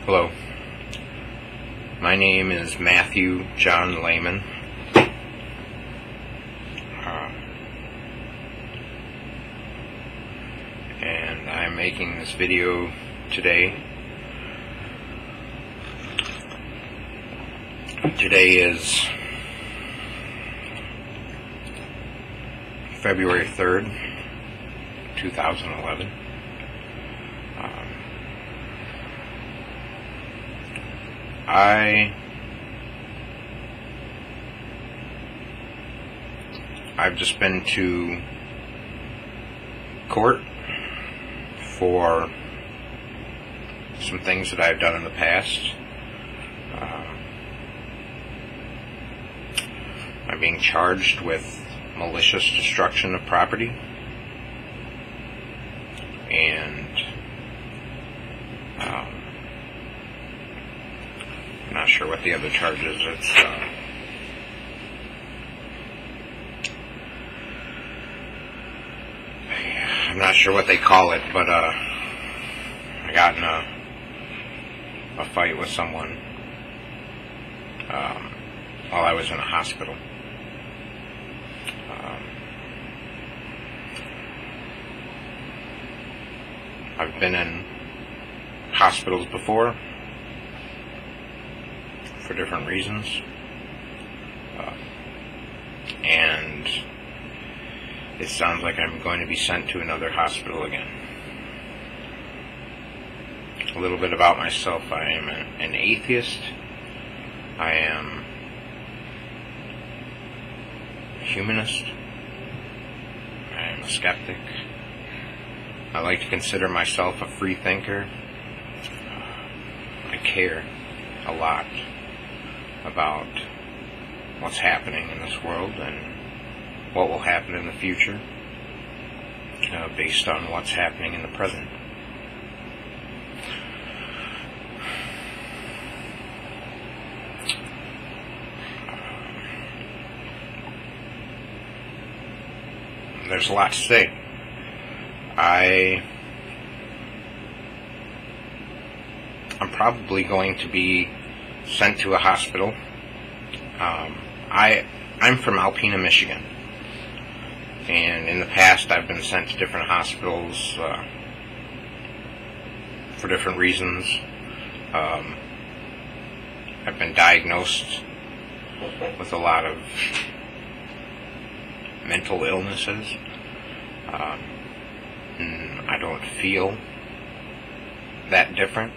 Hello, my name is Matthew John Lehman. And I'm making this video today. Today is February 3rd, 2011. I've just been to court for some things that I've done in the past. I'm being charged with malicious destruction of property, and I'm not sure what the other charge is. I'm not sure what they call it, but I got in a fight with someone while I was in a hospital. I've been in hospitals before for different reasons, and it sounds like I'm going to be sent to another hospital again. A little bit about myself. I am an atheist. I am a humanist. I am a skeptic. I like to consider myself a free thinker. I care a lot about what's happening in this world and what will happen in the future, based on what's happening in the present. There's a lot to say. I'm probably going to be sent to a hospital. I'm from Alpena, Michigan, and in the past I've been sent to different hospitals for different reasons. I've been diagnosed with a lot of mental illnesses. I don't feel that different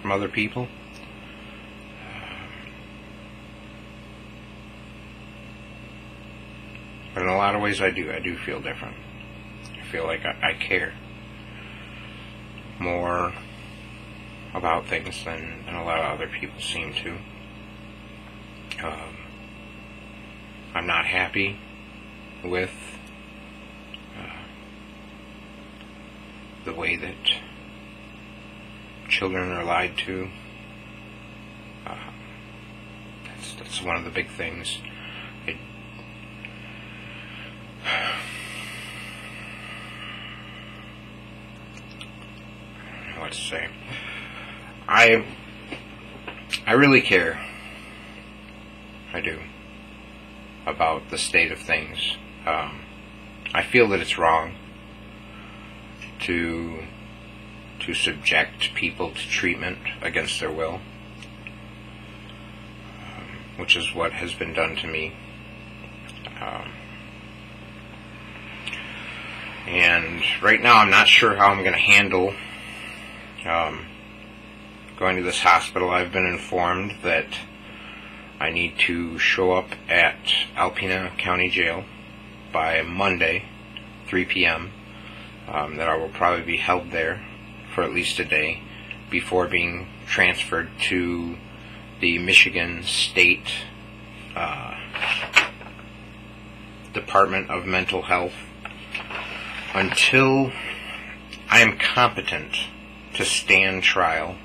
from other people. But in a lot of ways I do feel different. I feel like I care more about things than a lot of other people seem to. I'm not happy with the way that children are lied to. That's one of the big things. What to say? I really care. I do, about the state of things. I feel that it's wrong to subject people to treatment against their will, which is what has been done to me. And right now I'm not sure how I'm going to handle going to this hospital. I've been informed that I need to show up at Alpena County Jail by Monday, 3 p.m., that I will probably be held there for at least a day before being transferred to the Michigan State Department of Mental Health until I am competent to stand trial.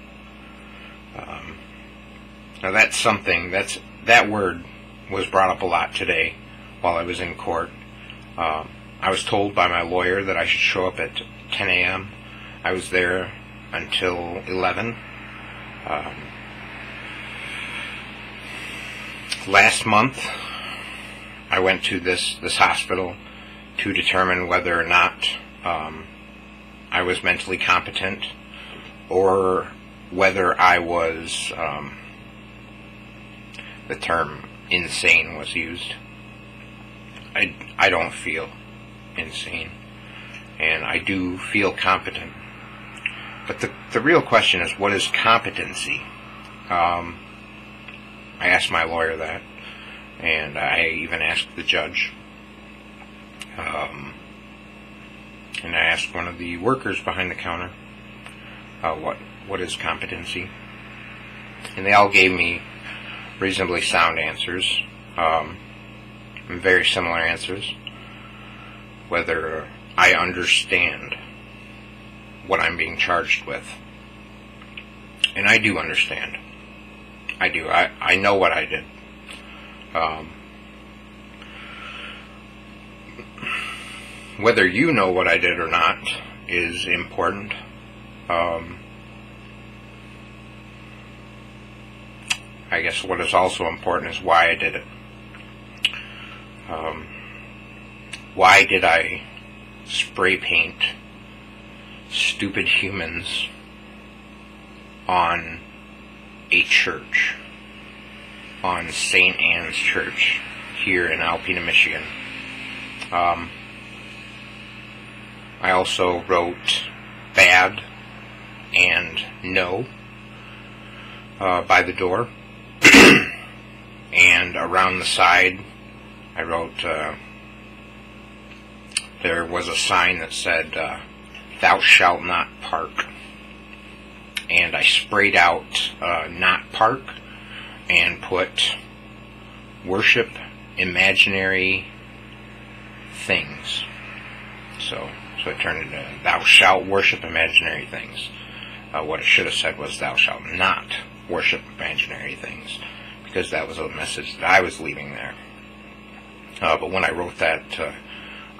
Now that's something, that word was brought up a lot today while I was in court. I was told by my lawyer that I should show up at 10 a.m. I was there until 11. Um, Last month, I went to this hospital to determine whether or not I was mentally competent, or whether I was, the term insane was used. I don't feel insane, and I do feel competent. But the real question is, what is competency? I asked my lawyer that, and I even asked the judge. And I asked one of the workers behind the counter, what is competency? And they all gave me reasonably sound answers, very similar answers. Whether I understand what I'm being charged with. And I do understand. I do. I know what I did. Whether you know what I did or not is important. I guess what is also important is why I did it. Why did I spray paint stupid humans on a church, on St. Anne's Church here in Alpena, Michigan? I also wrote bad and no by the door, and around the side I wrote, there was a sign that said, "Thou shalt not park." And I sprayed out "not park" and put "worship imaginary things." So it turned into "Thou shalt worship imaginary things." What it should have said was "Thou shalt not worship imaginary things," because that was a message that I was leaving there. But when I wrote that,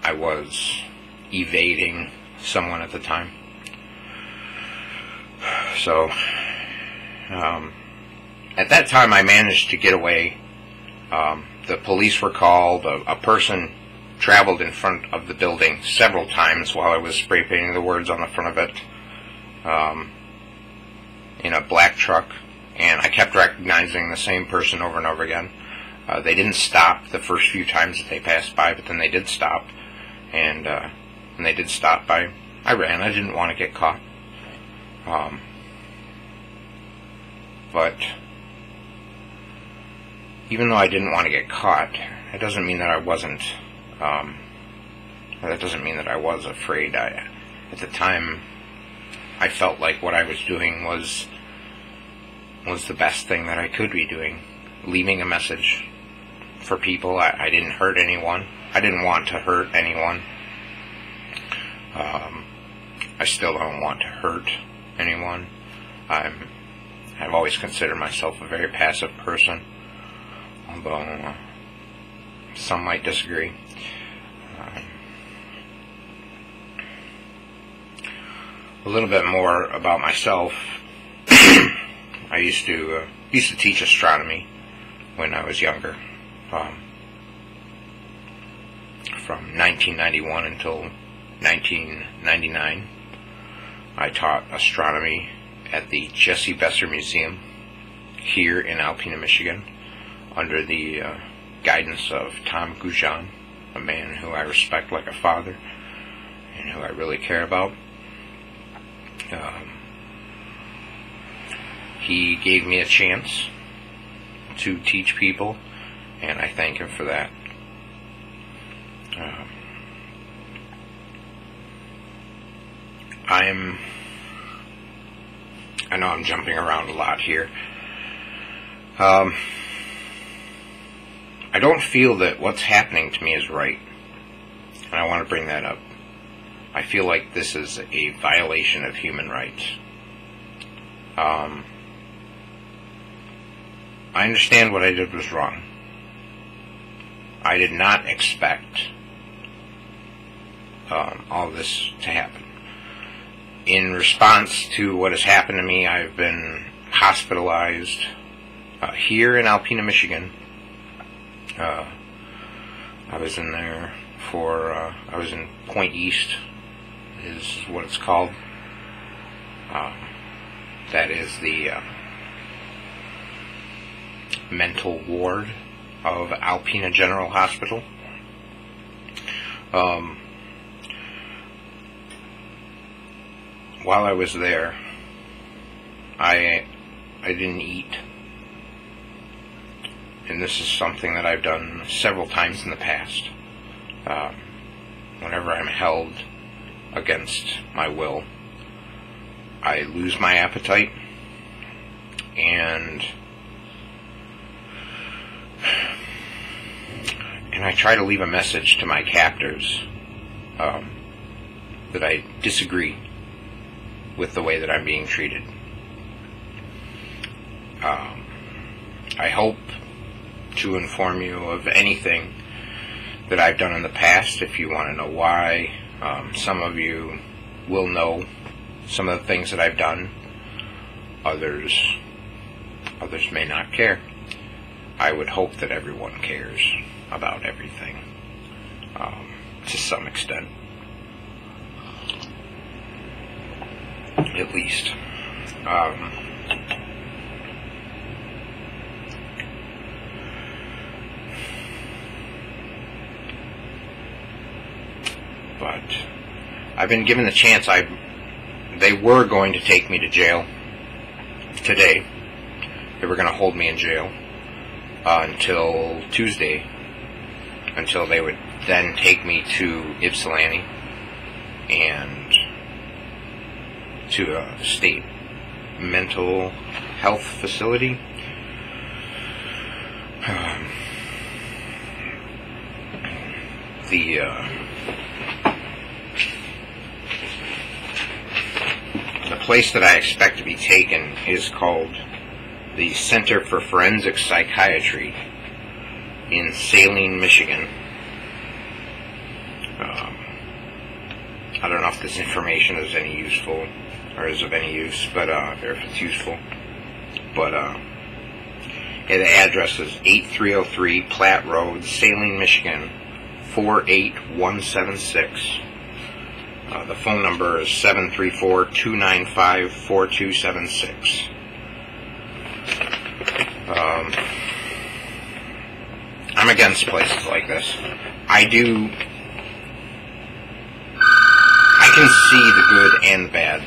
I was evading someone at the time. So, at that time I managed to get away. The police were called. A person traveled in front of the building several times while I was spray painting the words on the front of it, in a black truck, and I kept recognizing the same person over and over again. They didn't stop the first few times that they passed by, but then they did stop, and when they did stop, I ran. I didn't want to get caught. But even though I didn't want to get caught, it doesn't mean that I wasn't. That doesn't mean that I was afraid. At the time, I felt like what I was doing was the best thing that I could be doing, leaving a message for people. I didn't hurt anyone. I didn't want to hurt anyone. I still don't want to hurt anyone. I've always considered myself a very passive person, although some might disagree. A little bit more about myself. I used to teach astronomy when I was younger. From 1991 until 1999, I taught astronomy at the Jesse Besser Museum here in Alpena, Michigan, under the guidance of Tom Goujon, a man who I respect like a father and who I really care about. He gave me a chance to teach people, and I thank him for that. I know I'm jumping around a lot here. I don't feel that what's happening to me is right, and I want to bring that up. I feel like this is a violation of human rights. I understand what I did was wrong. I did not expect all this to happen. In response to what has happened to me, I've been hospitalized here in Alpena, Michigan. I was in there for, I was in Point East, is what it's called. That is the mental ward of Alpena General Hospital. While I was there, I didn't eat. And this is something that I've done several times in the past. Whenever I'm held against my will, I lose my appetite, and I try to leave a message to my captors that I disagree with the way that I'm being treated. I hope to inform you of anything that I've done in the past if you want to know why. Some of you will know some of the things that I've done. Others may not care. I would hope that everyone cares about everything, to some extent, at least. But I've been given the chance. They were going to take me to jail today. They were going to hold me in jail until Tuesday, until they would then take me to Ypsilanti and to a state mental health facility. The place that I expect to be taken is called the Center for Forensic Psychiatry in Saline, Michigan. I don't know if this information is any useful or is of any use, but or if it's useful. But the address is 8303 Platt Road, Saline, Michigan 48176. The phone number is 734-295-4276. I'm against places like this. I can see the good and bad